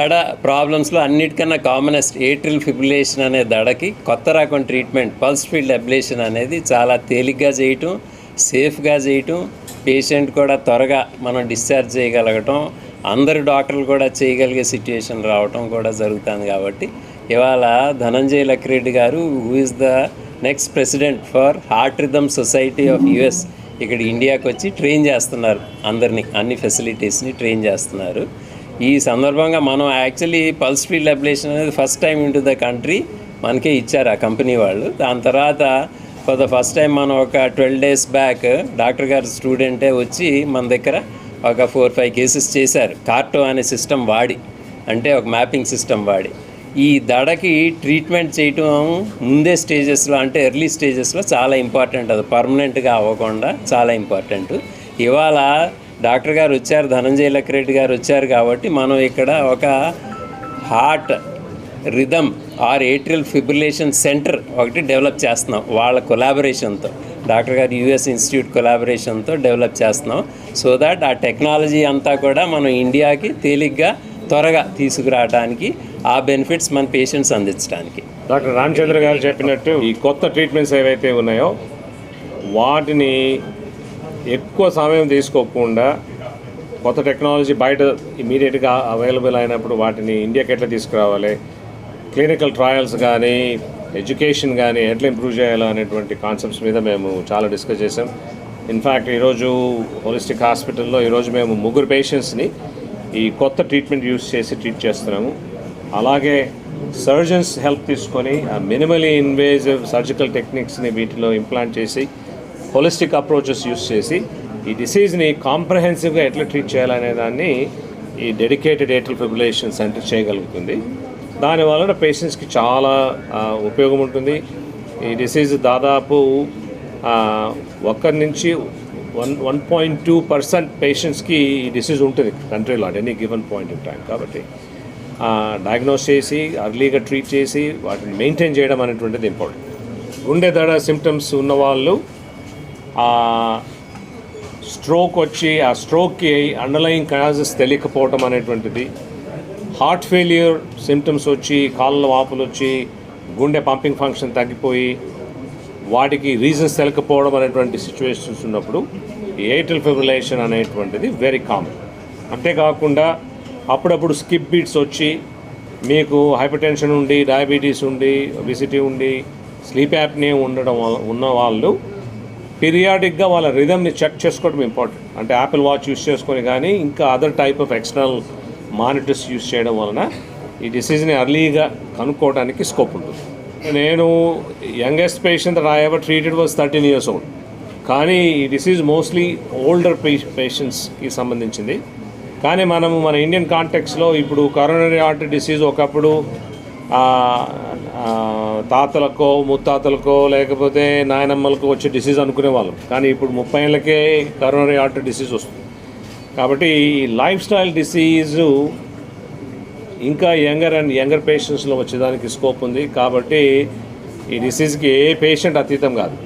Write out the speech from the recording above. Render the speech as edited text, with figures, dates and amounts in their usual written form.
దడ ప్రాబ్లమ్స్లో అన్నిటికన్నా commonest atrial fibrillation అనే దడకి కొత్త రకం ట్రీట్మెంట్ పల్స్ ఫీల్డ్ అబ్లేషన్ అనేది చాలా తేలిగ్గా చేయటం, సేఫ్గా చేయటం, పేషెంట్ కూడా త్వరగా మనం డిశ్చార్జ్ చేయగలగటం, అందరు డాక్టర్లు కూడా చేయగలిగే సిచ్యుయేషన్ రావటం కూడా జరుగుతుంది. కాబట్టి ఇవాళ ధనంజయ లక్కిరెడ్డి గారు who is the next president for heart rhythm society of US ఇక్కడ ఇండియాకి వచ్చి ట్రైన్ చేస్తున్నారు. అందరినీ అన్ని ఫెసిలిటీస్ని ట్రైన్ చేస్తున్నారు. ఈ సందర్భంగా మనం యాక్చువల్లీ పల్స్ ఫీల్డ్ అబ్లేషన్ అనేది first time into the country మనకే ఇచ్చారు ఆ కంపెనీ వాళ్ళు. దాని తర్వాత ఫర్ ద ఫస్ట్ టైం మనం ఒక 12 days బ్యాక్ డాక్టర్ గారు స్టూడెంటే వచ్చి మన దగ్గర ఒక 4-5 కేసెస్ చేశారు కార్టో అనే సిస్టమ్ వాడి, అంటే ఒక మ్యాపింగ్ సిస్టమ్ వాడి. ఈ దడకి ట్రీట్మెంట్ చేయటం ముందే స్టేజెస్లో అంటే ఎర్లీ స్టేజెస్లో చాలా ఇంపార్టెంట్. అది పర్మనెంట్గా అవ్వకుండా చాలా ఇంపార్టెంట్. ఇవాళ డాక్టర్ గారు వచ్చారు, ధనంజయ లక్కిరెడ్డి గారు వచ్చారు కాబట్టి మనం ఇక్కడ ఒక heart rhythm or atrial fibrillation centre ఒకటి డెవలప్ చేస్తున్నాం వాళ్ళ కొలాబరేషన్తో. డాక్టర్ గారు యుఎస్ ఇన్స్టిట్యూట్ కొలాబరేషన్తో డెవలప్ చేస్తున్నాం. సో దాట్ ఆ టెక్నాలజీ అంతా కూడా మనం ఇండియాకి తేలిగ్గా త్వరగా తీసుకురావడానికి, ఆ బెనిఫిట్స్ మన పేషెంట్స్ అందించడానికి. డాక్టర్ రామచంద్ర గారు చెప్పినట్టు ఈ కొత్త ట్రీట్మెంట్స్ ఏవైతే ఉన్నాయో వాటిని ఎక్కువ సమయం తీసుకోకుండా కొత్త టెక్నాలజీ బయట ఇమీడియట్గా అవైలబుల్ అయినప్పుడు వాటిని ఇండియాకి ఎట్లా తీసుకురావాలి, క్లినికల్ ట్రయల్స్ కానీ ఎడ్యుకేషన్ కానీ ఎట్లా ఇంప్రూవ్ చేయాలో అనేటువంటి కాన్సెప్ట్స్ మీద మేము చాలా డిస్కస్ చేసాం. ఇన్ఫ్యాక్ట్ ఈరోజు హోలిస్టిక్ హాస్పిటల్లో ఈరోజు మేము 3 పేషెంట్స్ని ఈ కొత్త ట్రీట్మెంట్ యూస్ చేసి ట్రీట్ చేస్తున్నాము. అలాగే సర్జన్స్ హెల్ప్ తీసుకొని మినిమలీ ఇన్వేజివ్ సర్జికల్ టెక్నిక్స్ని వీటిలో ఇంప్లాంట్ చేసి హోలిస్టిక్ అప్రోచెస్ యూస్ చేసి ఈ డిసీజ్ని కాంప్రహెన్సివ్గా ఎట్లా ట్రీట్ చేయాలనే దాన్ని ఈ డెడికేటెడ్ ఏట్రియల్ ఫిబ్రిలేషన్ సెంటర్ చేయగలుగుతుంది. దానివల్ల పేషెంట్స్కి చాలా ఉపయోగం ఉంటుంది. ఈ డిసీజ్ దాదాపు 1 నుంచి 1.2% పేషెంట్స్కి ఈ డిసీజ్ ఉంటుంది కంట్రీలో at any given point in time. కాబట్టి డయాగ్నోస్ చేసి అర్లీగా ట్రీట్ చేసి వాటిని మెయింటైన్ చేయడం అనేటువంటిది ఇంపార్టెంట్. గుండె దడ సిమ్టమ్స్ ఉన్నవాళ్ళు స్ట్రోక్ వచ్చి ఆ స్ట్రోక్కి అండర్లయింగ్ కాజెస్ తెలియకపోవడం అనేటువంటిది, హార్ట్ ఫెయిల్యూర్ సిమ్టమ్స్ వచ్చి కాళ్ళ వాపులు వచ్చి గుండె పంపింగ్ ఫంక్షన్ తగ్గిపోయి వాటికి రీజన్స్ తెలియకపోవడం అనేటువంటి సిచ్యువేషన్స్ ఉన్నప్పుడు ఈ ఏట్రియల్ ఫిబ్రిలేషన్ అనేటువంటిది వెరీ కామన్. అంతేకాకుండా అప్పుడప్పుడు స్కిప్ బీట్స్ వచ్చి మీకు హైపర్ టెన్షన్ ఉండి, డయాబెటీస్ ఉండి, ఒబిసిటీ ఉండి, స్లీప్ యాప్నియా ఉండడం ఉన్న వాళ్ళు పీరియాడిక్గా వాళ్ళ రిథమ్ని చెక్ చేసుకోవడం ఇంపార్టెంట్. అంటే యాపిల్ వాచ్ యూస్ చేసుకొని కానీ ఇంకా other type of external monitors use చేయడం వలన ఈ డిసీజ్ని అర్లీగా కనుక్కోవడానికి స్కోప్ ఉంటుంది. నేను youngest patient that I ever treated was 13 years old. కానీ ఈ డిసీజ్ మోస్ట్లీ ఓల్డర్ పేషెంట్స్కి సంబంధించింది. కానీ మనము మన ఇండియన్ కాంటెక్స్లో ఇప్పుడు కరోనరీ ఆర్టరీ డిసీజ్ ఒకప్పుడు తాతలకో ముత్తాతలకో లేకపోతే నాయనమ్మలకో వచ్చే డిసీజ్ అనుకునేవాళ్ళం. కానీ ఇప్పుడు 30 ఏళ్ళకే కరోనరీ ఆర్టరీ డిసీజ్ వస్తుంది. కాబట్టి ఈ లైఫ్ స్టైల్ డిసీజు ఇంకా యంగర్ పేషెంట్స్లో వచ్చేదానికి స్కోప్ ఉంది. కాబట్టి ఈ డిసీజ్కి ఏ పేషెంట్ అతీతం కాదు.